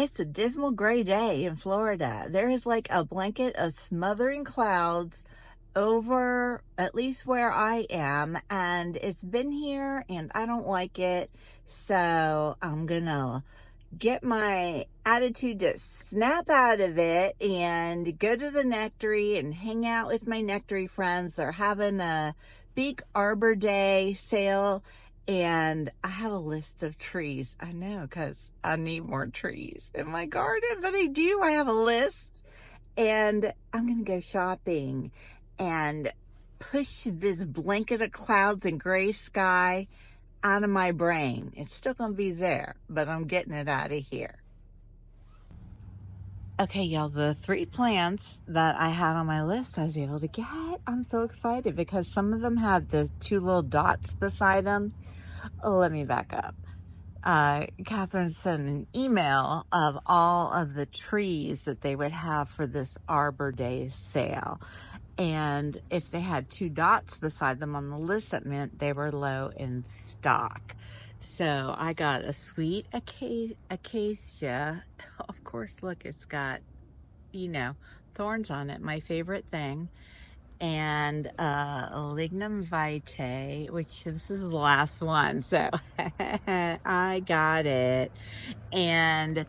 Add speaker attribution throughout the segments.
Speaker 1: It's a dismal gray day in Florida. There is like a blanket of smothering clouds over at least where I am, and it's been here and I don't like it. So I'm gonna get my attitude to snap out of it and go to the Nectary and hang out with my Nectary friends. They're having a big Arbor Day sale, and I have a list of trees. I know, because I need more trees in my garden, but I do. I have a list, and I'm gonna go shopping and push this blanket of clouds and gray sky out of my brain. It's still gonna be there, but I'm getting it out of here. Okay, y'all, the 3 plants that I had on my list I was able to get. I'm so excited because some of them had the 2 little dots beside them. Oh, let me back up. Catherine sent an email of all of the trees that they would have for this Arbor Day sale. And if they had 2 dots beside them on the list, that meant they were low in stock. So I got a sweet acacia. Of course, look, it's got, thorns on it, my favorite thing. And lignum vitae, which this is the last one, so I got it. And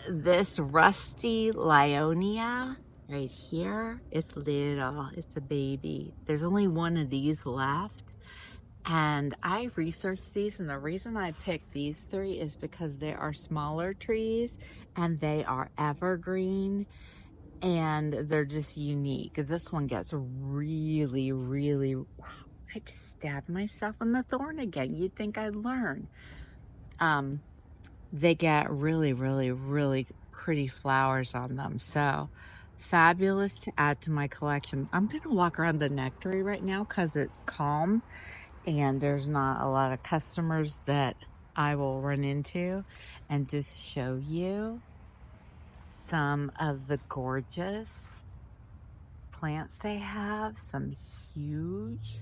Speaker 1: this rusty Lionia right here, it's little, it's a baby. There's only one of these left. And I researched these, and the reason I picked these 3 is because they are smaller trees and they are evergreen and they're just unique. This one gets really, really, wow, I just stabbed myself in the thorn again. You'd think I'd learn. They get really, really, really pretty flowers on them. So fabulous to add to my collection. I'm going to walk around the Nectary right now because it's calm and there's not a lot of customers that I will run into, and just show you some of the gorgeous plants they have. Some huge,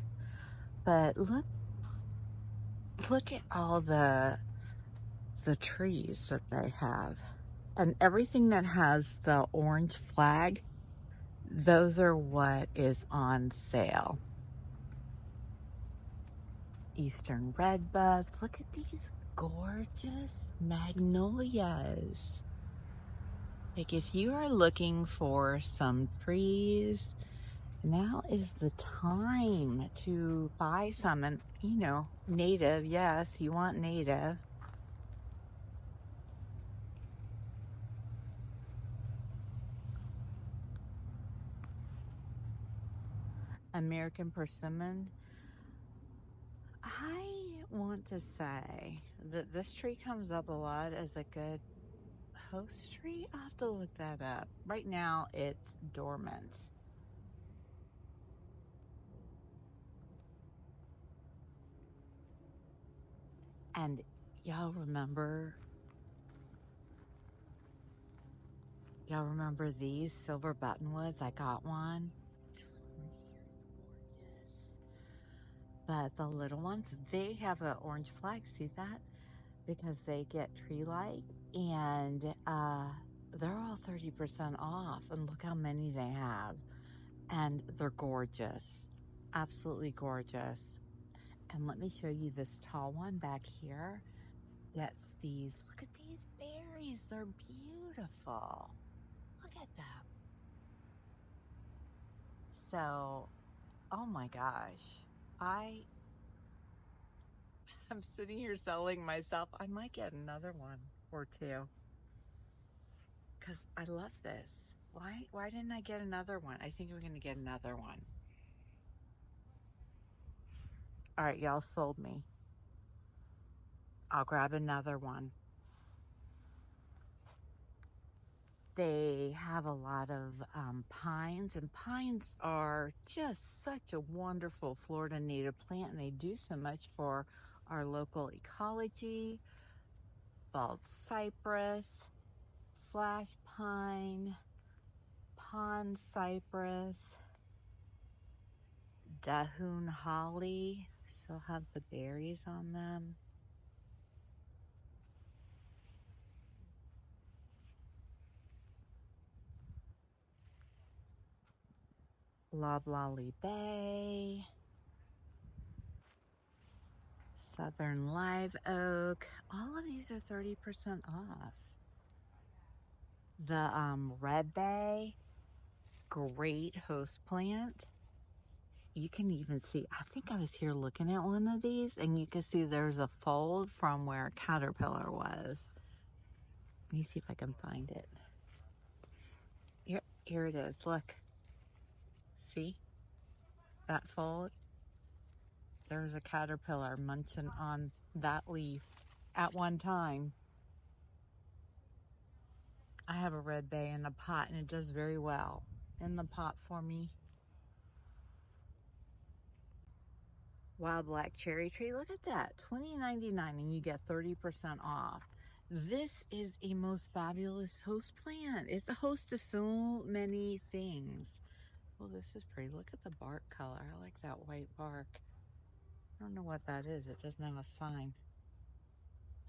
Speaker 1: but look at all the trees that they have, and everything that has the orange flag, those are what is on sale. Eastern redbuds. Look at these gorgeous magnolias. Like, if you are looking for some trees, now is the time to buy some. And native, yes, you want native. American persimmon. I want to say that this tree comes up a lot as a good host tree. I'll have to look that up. Right now it's dormant. And y'all remember these silver buttonwoods? I got one. This one right here is gorgeous. But the little ones, they have an orange flag. See that? Because they get tree-like, and they're all 30% off. And look how many they have. And they're gorgeous. Absolutely gorgeous. And let me show you this tall one back here. That's these. Look at these berries. They're beautiful. Look at them. So, oh my gosh. I'm sitting here selling myself. I might get another one or 2. Because I love this. Why didn't I get another one? I think we're going to get another one. All right, y'all sold me. I'll grab another one. They have a lot of pines, and pines are just such a wonderful Florida native plant, and they do so much for our local ecology. Bald cypress, slash pine, pond cypress, Dahoon holly, still have the berries on them. Loblolly Bay, Southern Live Oak. All of these are 30% off. The Red Bay, great host plant. You can even see, I think I was here looking at one of these, and you can see there's a fold from where a caterpillar was. Let me see if I can find it. Here it is. Look. See that fold? There's a caterpillar munching on that leaf at one time. I have a red bay in a pot, and it does very well in the pot for me. Wild black cherry tree. Look at that. $20.99, and you get 30% off. This is a most fabulous host plant. It's a host to so many things. Well, this is pretty. Look at the bark color. I like that white bark. I don't know what that is. It doesn't have a sign.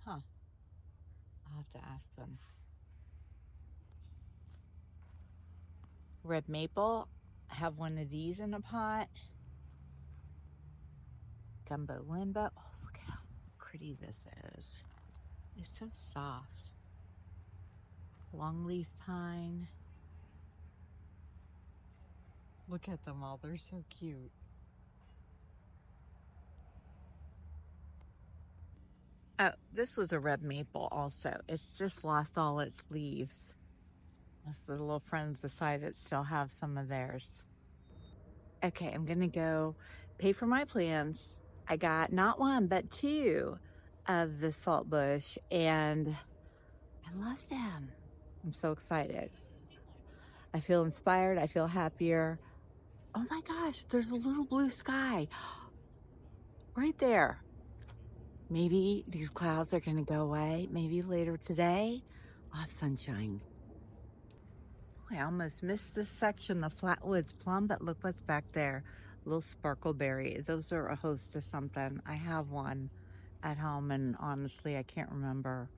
Speaker 1: Huh. I'll have to ask them. Red maple. I have one of these in a pot. Gumbo limbo. Oh, look how pretty this is. It's so soft. Longleaf pine. Look at them all. They're so cute. Oh, this was a red maple also. It's just lost all its leaves. The little friends beside it still have some of theirs. Okay, I'm gonna go pay for my plants. I got not one, but two of the saltbush, and I love them. I'm so excited. I feel inspired. I feel happier. Oh my gosh, there's a little blue sky right there. Maybe these clouds are gonna go away. Maybe later today, I'll have sunshine. I almost missed this section, the Flatwoods plum, but look what's back there. Little sparkleberry. Those are a host to something. I have one at home, and honestly, I can't remember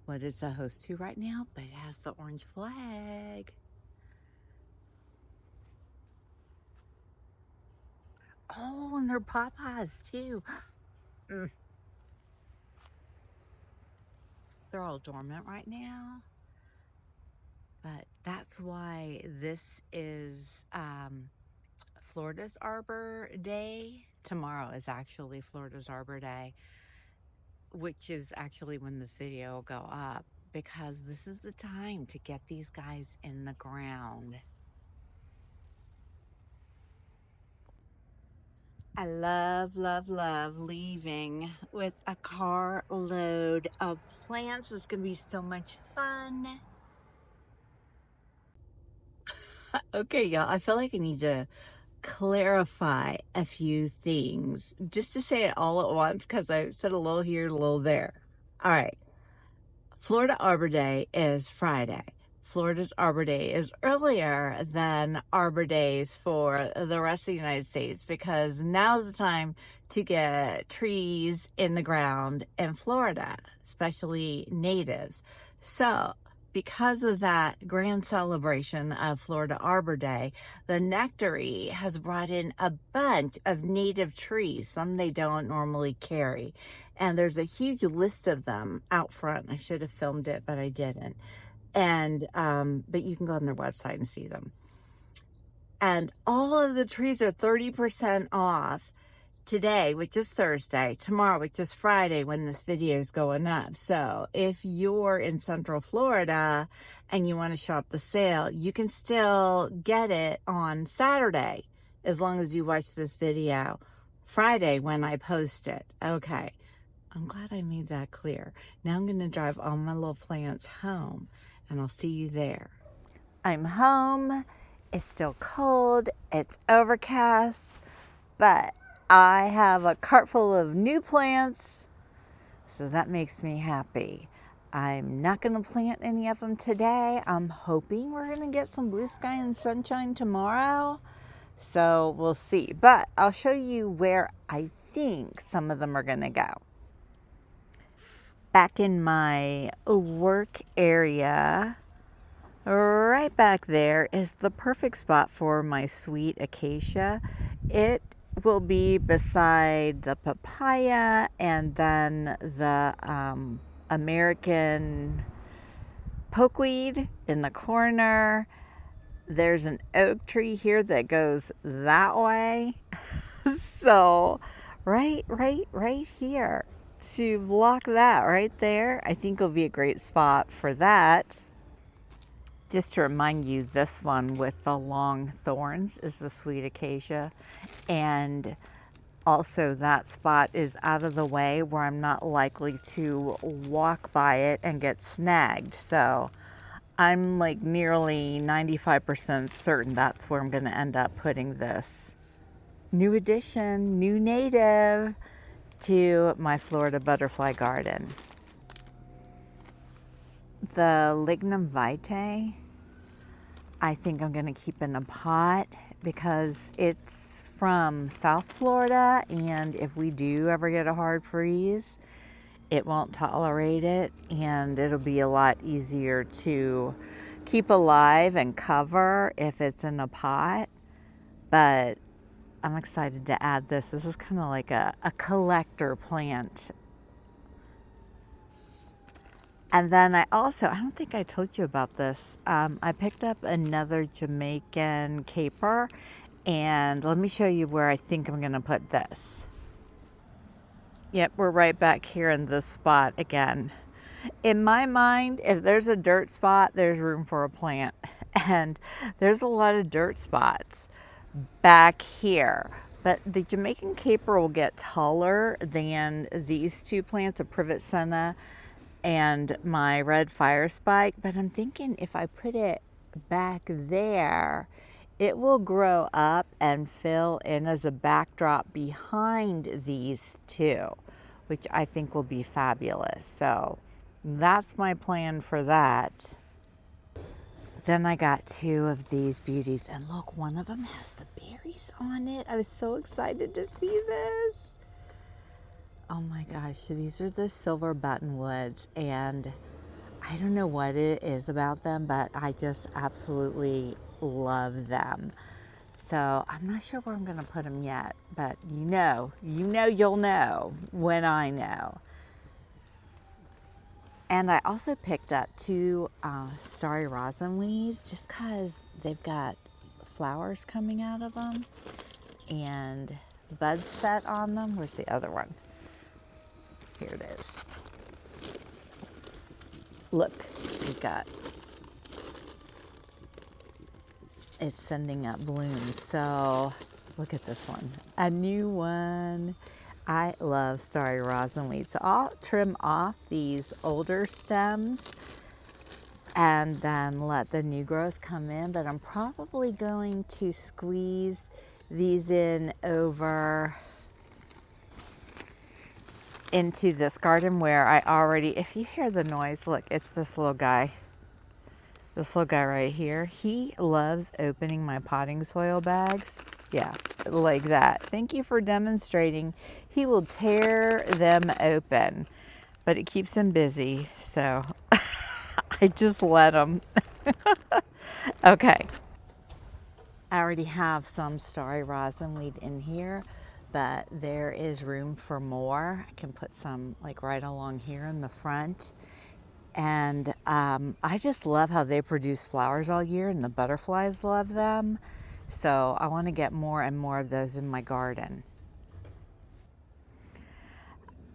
Speaker 1: what it's a host to right now, but it has the orange flag. Oh, and they're pawpaws too. They're all dormant right now, but that's why this is Florida's Arbor Day. Tomorrow is actually Florida's Arbor Day, which is actually when this video will go up, because this is the time to get these guys in the ground. I love, love, love leaving with a car load of plants. It's gonna be so much fun. Okay, y'all, I feel like I need to clarify a few things just to say it all at once, because I said a little here, a little there. All right. Florida Arbor Day is Friday. Florida's Arbor Day is earlier than Arbor Days for the rest of the United States, because now's the time to get trees in the ground in Florida, especially natives. So because of that grand celebration of Florida Arbor Day, the Nectary has brought in a bunch of native trees, some they don't normally carry. And there's a huge list of them out front. I should have filmed it, but I didn't. And, but you can go on their website and see them. And all of the trees are 30% off today, which is Thursday, tomorrow, which is Friday when this video is going up. So if you're in Central Florida and you want to shop the sale, you can still get it on Saturday, as long as you watch this video Friday when I post it. Okay. I'm glad I made that clear. Now I'm going to drive all my little plants home, and I'll see you there. I'm home. It's still cold. It's overcast, but I have a cart full of new plants, so that makes me happy. I'm not going to plant any of them today. I'm hoping we're going to get some blue sky and sunshine tomorrow, so we'll see. But I'll show you where I think some of them are going to go. Back in my work area, Right back there is the perfect spot for my sweet acacia. It will be beside the papaya and then the American pokeweed in the corner. There's an oak tree here that goes that way. So right here to block that right there, I think will be a great spot for that. Just to remind you, this one with the long thorns is the sweet acacia, and also that spot is out of the way where I'm not likely to walk by it and get snagged. So I'm like nearly 95% certain that's where I'm going to end up putting this new addition, new native to my Florida butterfly garden. The lignum vitae, I think I'm going to keep in a pot because it's from South Florida, and if we do ever get a hard freeze, it won't tolerate it, and it'll be a lot easier to keep alive and cover if it's in a pot. But I'm excited to add this. This is kind of like a collector plant. And then I don't think I told you about this. I picked up another Jamaican caper, and let me show you where I think I'm gonna put this. Yep, we're right back here in this spot again. In my mind, if there's a dirt spot, there's room for a plant. And there's a lot of dirt spots back here. But the Jamaican caper will get taller than these two plants, a privet senna and my red fire spike. But I'm thinking if I put it back there, it will grow up and fill in as a backdrop behind these two, which I think will be fabulous. So that's my plan for that. Then I got two of these beauties, and look, one of them has the berries on it. I was so excited to see this. Oh my gosh, these are the silver buttonwoods, and I don't know what it is about them, but I just absolutely love them. So I'm not sure where I'm going to put them yet, but you'll know when I know. And I also picked up two starry rosin weeds just because they've got flowers coming out of them and buds set on them. Where's the other one? Here it is. Look, we've got, it's sending up blooms. So look at this one, a new one. I love starry rosin weed. So I'll trim off these older stems and then let the new growth come in. But I'm probably going to squeeze these in over into this garden where I already, if you hear the noise, look, it's this little guy. This little guy right here. He loves opening my potting soil bags. Yeah, like that. Thank you for demonstrating. He will tear them open, but it keeps him busy, so I just let him. Okay. I already have some starry rosin weed in here, but there is room for more. I can put some like right along here in the front. And I just love how they produce flowers all year, and the butterflies love them. So I want to get more and more of those in my garden.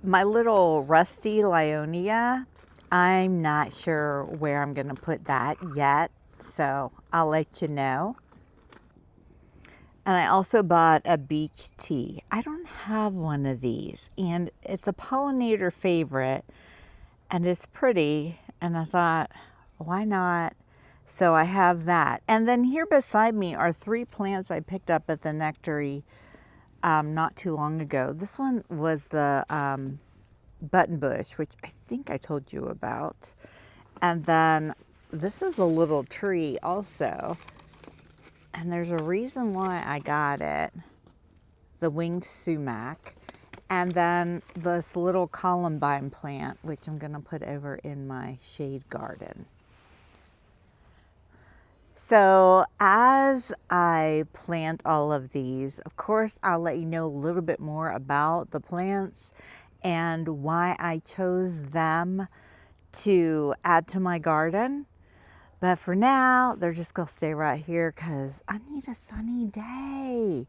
Speaker 1: My little rusty Lyonia, I'm not sure where I'm going to put that yet, so I'll let you know. And I also bought a beach tea. I don't have one of these, and it's a pollinator favorite, and it's pretty, and I thought, why not? So I have that. And then here beside me are three plants I picked up at the Nectary not too long ago. This one was the button bush, which I think I told you about. And then this is a little tree also. And there's a reason why I got it. The winged sumac. And then this little columbine plant, which I'm going to put over in my shade garden. So as I plant all of these, of course, I'll let you know a little bit more about the plants and why I chose them to add to my garden. But for now, they're just gonna stay right here because I need a sunny day.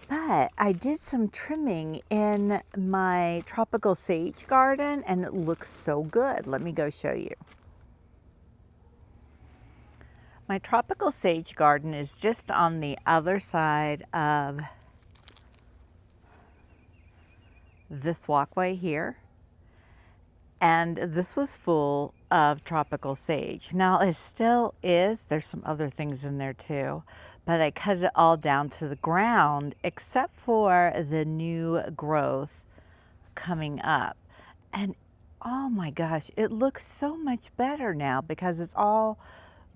Speaker 1: But I did some trimming in my tropical sage garden and it looks so good. Let me go show you. My tropical sage garden is just on the other side of this walkway here. And this was full of tropical sage. Now it still is, there's some other things in there too, but I cut it all down to the ground except for the new growth coming up. And oh my gosh, it looks so much better now because it's all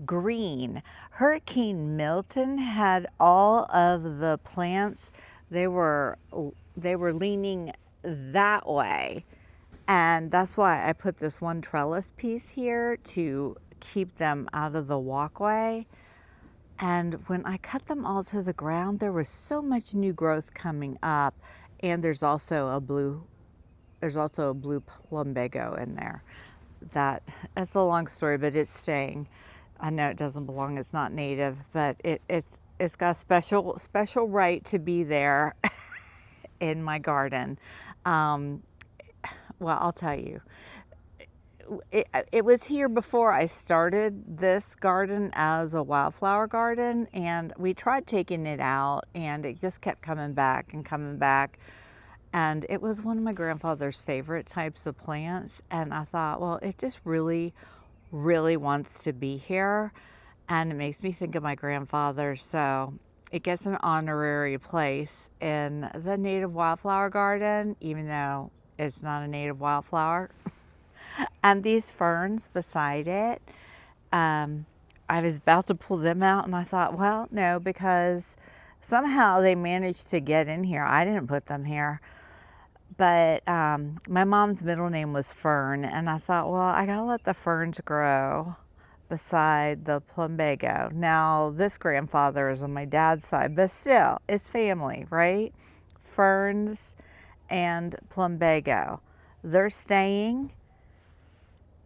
Speaker 1: green. Hurricane Milton had all of the plants, they were leaning that way. And that's why I put this one trellis piece here to keep them out of the walkway. And when I cut them all to the ground, there was so much new growth coming up. And there's also a blue plumbago in there. That's a long story, but it's staying. I know it doesn't belong, it's not native, but it's got a special right to be there in my garden. Well, I'll tell you, it was here before I started this garden as a wildflower garden, and we tried taking it out and it just kept coming back and coming back. And it was one of my grandfather's favorite types of plants. And I thought, well, it just really, really wants to be here. And it makes me think of my grandfather. So it gets an honorary place in the native wildflower garden, even though it's not a native wildflower. And these ferns beside it, I was about to pull them out and I thought, well, no, because somehow they managed to get in here. I didn't put them here. But my mom's middle name was Fern, and I thought, well, I gotta let the ferns grow beside the plumbago. Now, this grandfather is on my dad's side, but still, it's family, right? Ferns and plumbago. They're staying,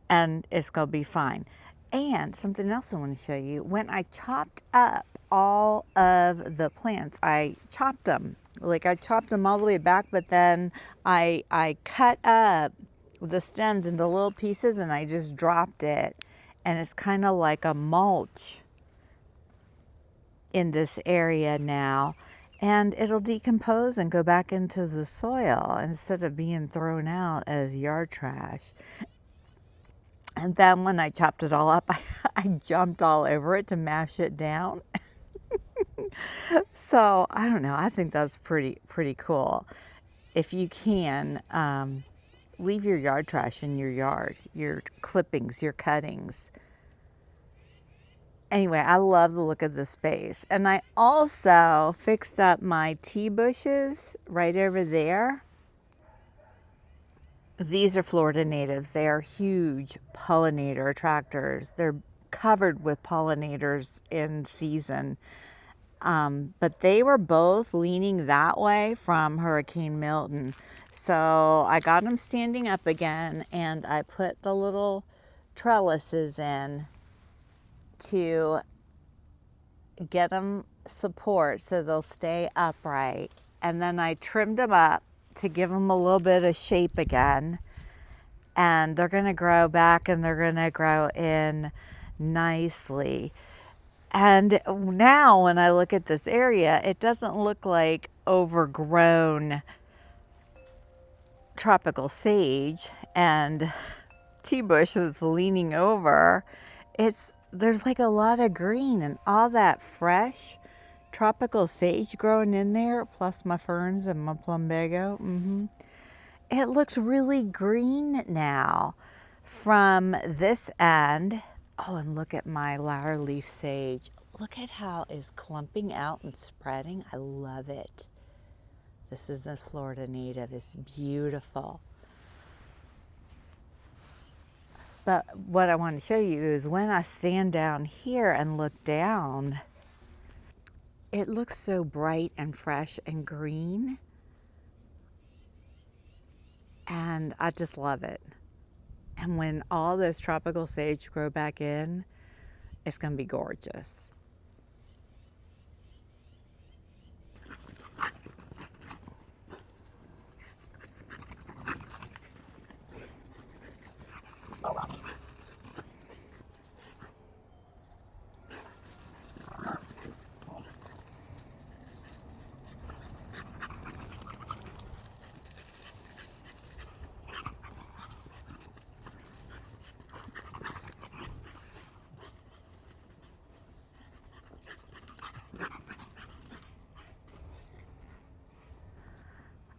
Speaker 1: and it's gonna be fine. And something else I want to show you. When I chopped up all of the plants, I chopped them. Like I chopped them all the way back, but then I cut up the stems into little pieces and I just dropped it. And it's kind of like a mulch in this area now. And it'll decompose and go back into the soil instead of being thrown out as yard trash. And then when I chopped it all up, I jumped all over it to mash it down. So I don't know. I think that's pretty cool. If you can, leave your yard trash in your yard, your clippings, your cuttings. Anyway, I love the look of the space. And I also fixed up my tea bushes right over there. These are Florida natives. They are huge pollinator attractors. They're covered with pollinators in season. But they were both leaning that way from Hurricane Milton. So I got them standing up again and I put the little trellises in to get them support so they'll stay upright. And then I trimmed them up to give them a little bit of shape again. And they're going to grow back and they're going to grow in nicely. And now when I look at this area, it doesn't look like overgrown tropical sage and tea bush that's leaning over. There's like a lot of green and all that fresh tropical sage growing in there, plus my ferns and my plumbago. It looks really green now from this end. Oh, and look at my laurel leaf sage. Look at how it's clumping out and spreading. I love it. This is a Florida native. It's beautiful. But what I want to show you is when I stand down here and look down, it looks so bright and fresh and green. And I just love it. And when all those tropical sage grow back in, it's going to be gorgeous.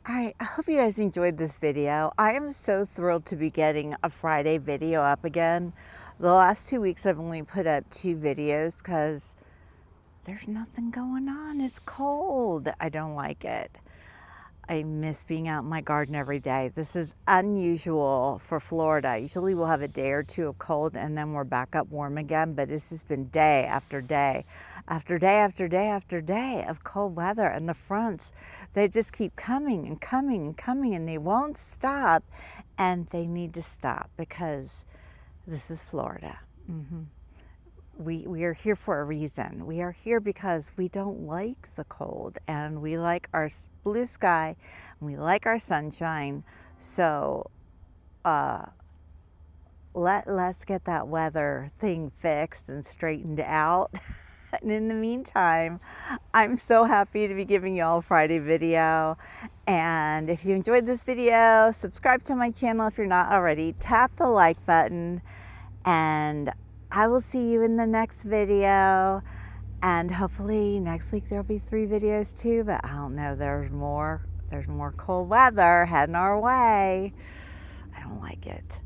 Speaker 1: All right, I hope you guys enjoyed this video. I am so thrilled to be getting a Friday video up again. The last 2 weeks I've only put up 2 videos because there's nothing going on. It's cold. I don't like it. I miss being out in my garden every day. This is unusual for Florida. Usually we'll have a day or two of cold and then we're back up warm again, but it's just been day after day after day after day after day of cold weather. And the fronts, they just keep coming and coming and coming, and they won't stop, and they need to stop because this is Florida. We are here for a reason. We are here because we don't like the cold, and we like our blue sky, and we like our sunshine. So let's get that weather thing fixed and straightened out. And in the meantime, I'm so happy to be giving you all a Friday video. And if you enjoyed this video, subscribe to my channel if you're not already. Tap the like button, and I will see you in the next video. And hopefully next week there'll be 3 videos too, but I don't know, there's more cold weather heading our way. I don't like it.